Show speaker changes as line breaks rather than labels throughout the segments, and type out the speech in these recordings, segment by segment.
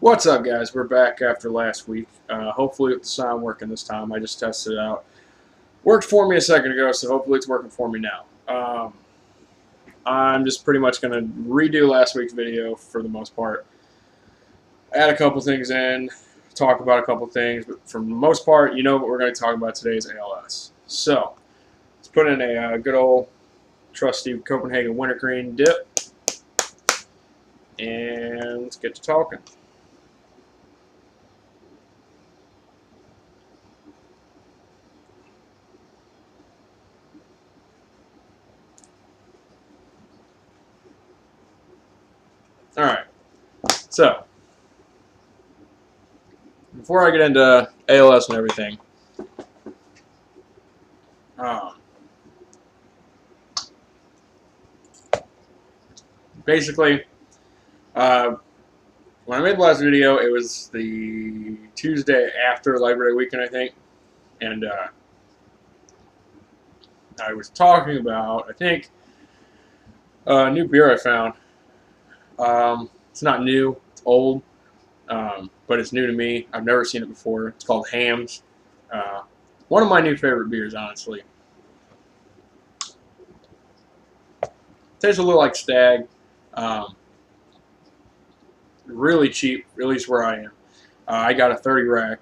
What's up, guys? We're back after last week. Hopefully with the sound working this time. I just tested it out. Worked for me a second ago, so hopefully it's working for me now. I'm just pretty much going to redo last week's video for the most part. Add a couple things in, talk about a couple things, but for the most part, you know what we're going to talk about today is ALS. So, let's put in a good old trusty Copenhagen wintergreen dip, and let's get to talking. Alright, so, before I get into ALS and everything, basically, when I made the last video, it was the Tuesday after Library Weekend, I think, and I was talking about, I think, a new beer I found. It's not new, it's old, but it's new to me. I've never seen it before. It's called Hams. One of my new favorite beers, honestly. Tastes a little like Stag. Really cheap, at least where I am. I got a 30 rack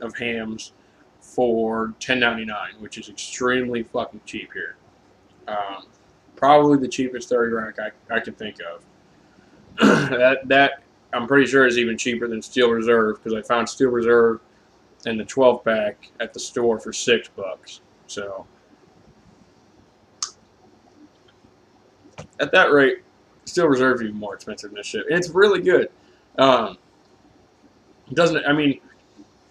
of Hams for $10.99, which is extremely fucking cheap here. Probably the cheapest 30 rack I can think of. that I'm pretty sure is even cheaper than Steel Reserve, because I found Steel Reserve in the 12 pack at the store for $6. So at that rate, Steel Reserve is even more expensive than this shit. And it's really good. It doesn't. I mean,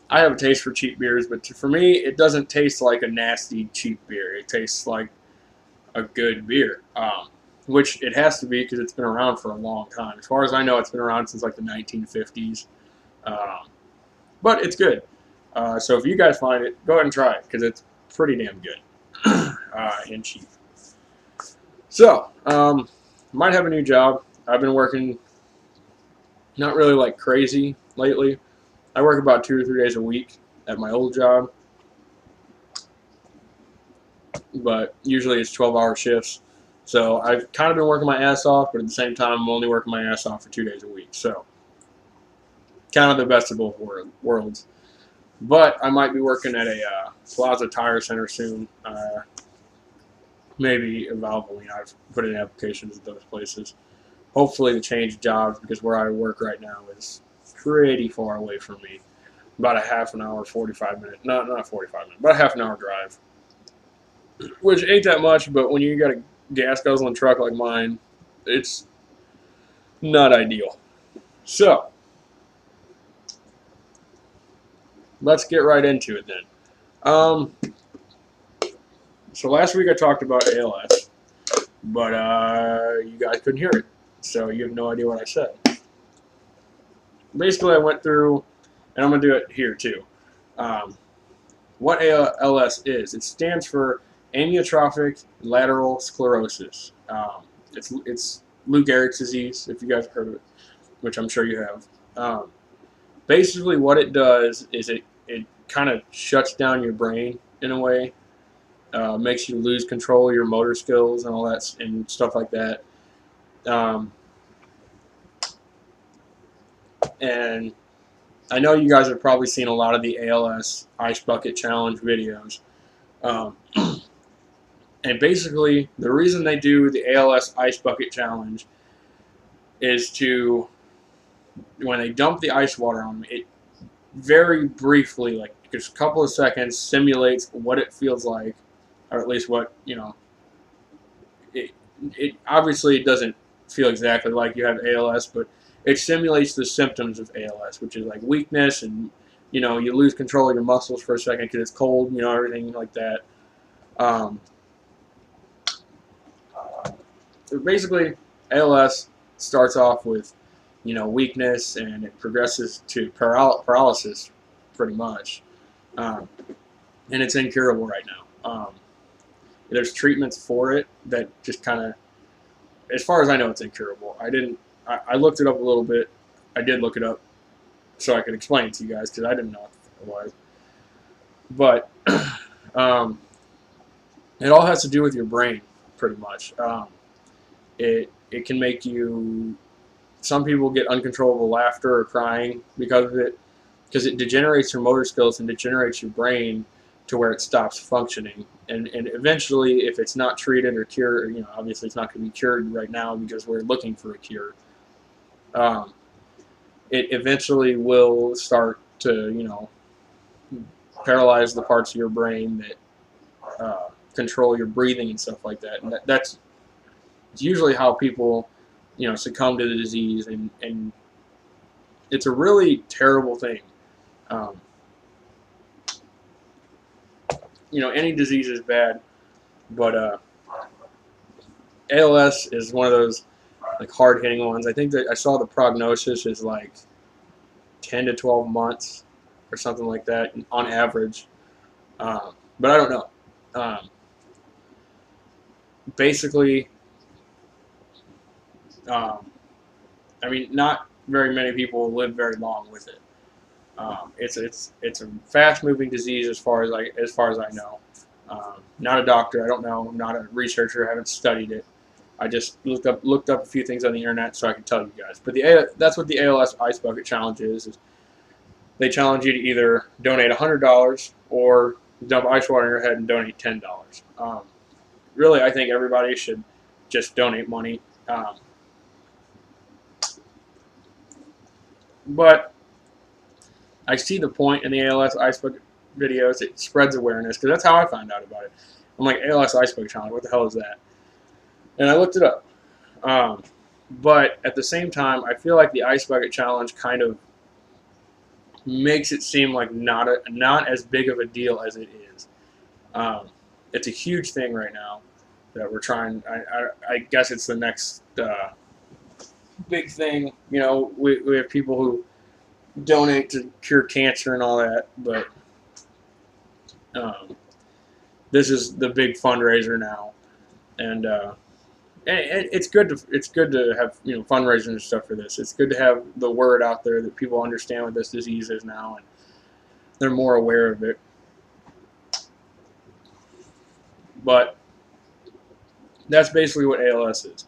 I have a taste for cheap beers, but for me, it doesn't taste like a nasty cheap beer. It tastes like a good beer. Which it has to be, because it's been around for a long time. As far as I know, it's been around since like the 1950s. But it's good. So if you guys find it, go ahead and try it, because it's pretty damn good and cheap. So, might have a new job. I've been working not really like crazy lately. I work about 2 or 3 days a week at my old job. But usually it's 12-hour shifts. So I've kind of been working my ass off, but at the same time, I'm only working my ass off for 2 days a week. So kind of the best of both worlds. But I might be working at a Plaza Tire Center soon. Maybe a Valvoline. I've put in applications at those places. Hopefully to change jobs, because where I work right now is pretty far away from me. About a half an hour, 45 minute, not 45 minutes, about a half an hour drive. Which ain't that much, but when you got a gas guzzling truck like mine, it's not ideal. So let's get right into it then. So last week I talked about ALS, but you guys couldn't hear it, so you have no idea what I said. Basically, I went through, and I'm going to do it here too, what ALS is. It stands for amyotrophic lateral sclerosis. It's Lou Gehrig's disease, if you guys have heard of it, which I'm sure you have. Basically, what it does is it kind of shuts down your brain in a way, makes you lose control of your motor skills and all that and stuff like that. And I know you guys have probably seen a lot of the ALS Ice Bucket Challenge videos. And basically, the reason they do the ALS Ice Bucket Challenge is to, when they dump the ice water on them, it very briefly, like just a couple of seconds, simulates what it feels like, or at least what, you know, it obviously it doesn't feel exactly like you have ALS, but it simulates the symptoms of ALS, which is like weakness, and, you know, you lose control of your muscles for a second because it's cold, you know, everything like that. So basically, ALS starts off with, you know, weakness, and it progresses to paralysis, pretty much. And it's incurable right now. There's treatments for it that just kind of, as far as I know, it's incurable. I looked it up a little bit. I did look it up. so I could explain it to you guys because I didn't know what it was. But it all has to do with your brain, pretty much. It can make you. Some people get uncontrollable laughter or crying because of it, because it degenerates your motor skills and degenerates your brain to where it stops functioning. And eventually, if it's not treated or cured, obviously it's not going to be cured right now because we're looking for a cure. It eventually will start to, paralyze the parts of your brain that control your breathing and stuff like that. And that's usually how people, succumb to the disease, and it's a really terrible thing. Any disease is bad, but ALS is one of those like hard-hitting ones. I think that I saw the prognosis is like 10 to 12 months or something like that on average, but I don't know. Basically, not very many people live very long with it. It's a fast-moving disease as far as I know. Not a doctor. I don't know. I'm not a researcher. I haven't studied it. I just looked up a few things on the internet so I can tell you guys. But that's what the ALS Ice Bucket Challenge is they challenge you to either donate $100 or dump ice water in your head and donate $10. Really, I think everybody should just donate money. But I see the point in the ALS Ice Bucket videos. It spreads awareness because that's how I found out about it. I'm like, ALS Ice Bucket Challenge, what the hell is that? And I looked it up. But at the same time, I feel like the Ice Bucket Challenge kind of makes it seem like not as big of a deal as it is. It's a huge thing right now that we're trying. I guess it's the next big thing. We have people who donate to cure cancer and all that, but this is the big fundraiser now, and it's good to have fundraisers and stuff for this. It's good to have the word out there that people understand what this disease is now, and they're more aware of it. But that's basically what ALS is.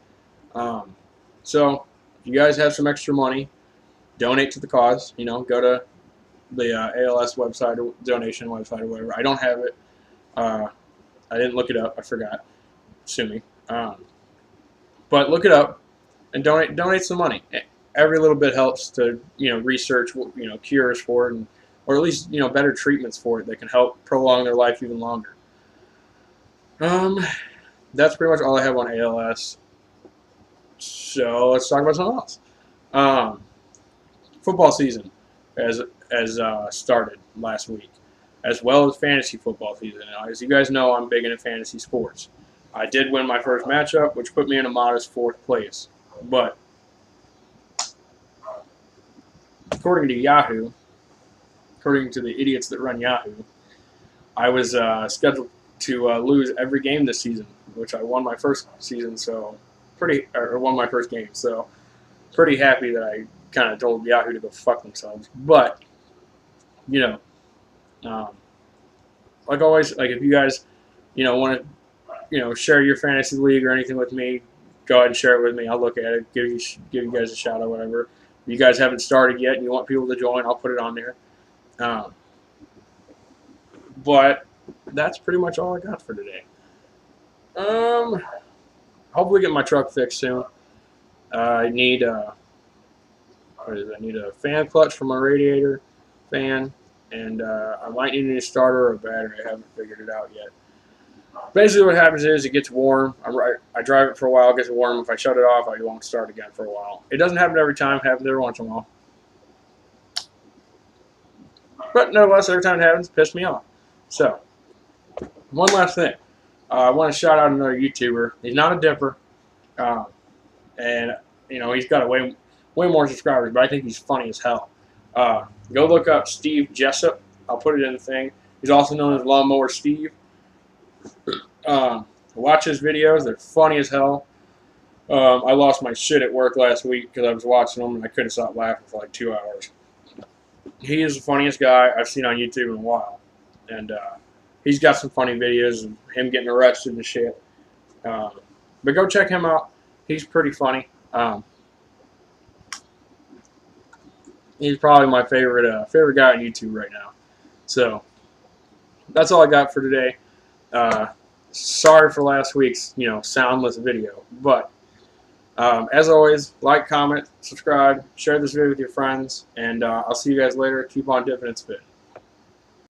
So if you guys have some extra money, donate to the cause. Go to the ALS website or donation website or whatever. I don't have it. I didn't look it up. I forgot. Sue me. But look it up and donate some money. Every little bit helps to research cures for it, or at least better treatments for it that can help prolong their life even longer. That's pretty much all I have on ALS. So let's talk about something else. Football season has started last week, as well as fantasy football season. Now, as you guys know, I'm big into fantasy sports. I did win my first matchup, which put me in a modest 4th place. But according to Yahoo, according to the idiots that run Yahoo, I was scheduled to lose every game this season, which I won my first season, won my first game. So pretty happy that I kind of told Yahoo to go fuck themselves. But like always, like if you guys want to share your fantasy league or anything with me, go ahead and share it with me. I'll look at it, give you guys a shout out, whatever. If you guys haven't started yet and you want people to join, I'll put it on there. But that's pretty much all I got for today. Hopefully get my truck fixed soon. I need I need a fan clutch for my radiator fan, and I might need a new starter or a battery. I haven't figured it out yet. Basically what happens is it gets warm. I drive it for a while, it gets warm. If I shut it off, I won't start again for a while. It doesn't happen every time. It happens every once in a while. But nevertheless, every time it happens, it pisses me off. So, one last thing. I want to shout out another YouTuber. He's not a dipper. And, he's got way more subscribers, but I think he's funny as hell. Go look up Steve Jessup. I'll put it in the thing. He's also known as Lawnmower Steve. Watch his videos. They're funny as hell. I lost my shit at work last week because I was watching them and I couldn't stop laughing for like 2 hours. He is the funniest guy I've seen on YouTube in a while, and he's got some funny videos of him getting arrested and shit. But go check him out. He's pretty funny. He's probably my favorite guy on YouTube right now. So that's all I got for today. Sorry for last week's soundless video, but as always, like, comment, subscribe, share this video with your friends, and I'll see you guys later. Keep on dipping and spit.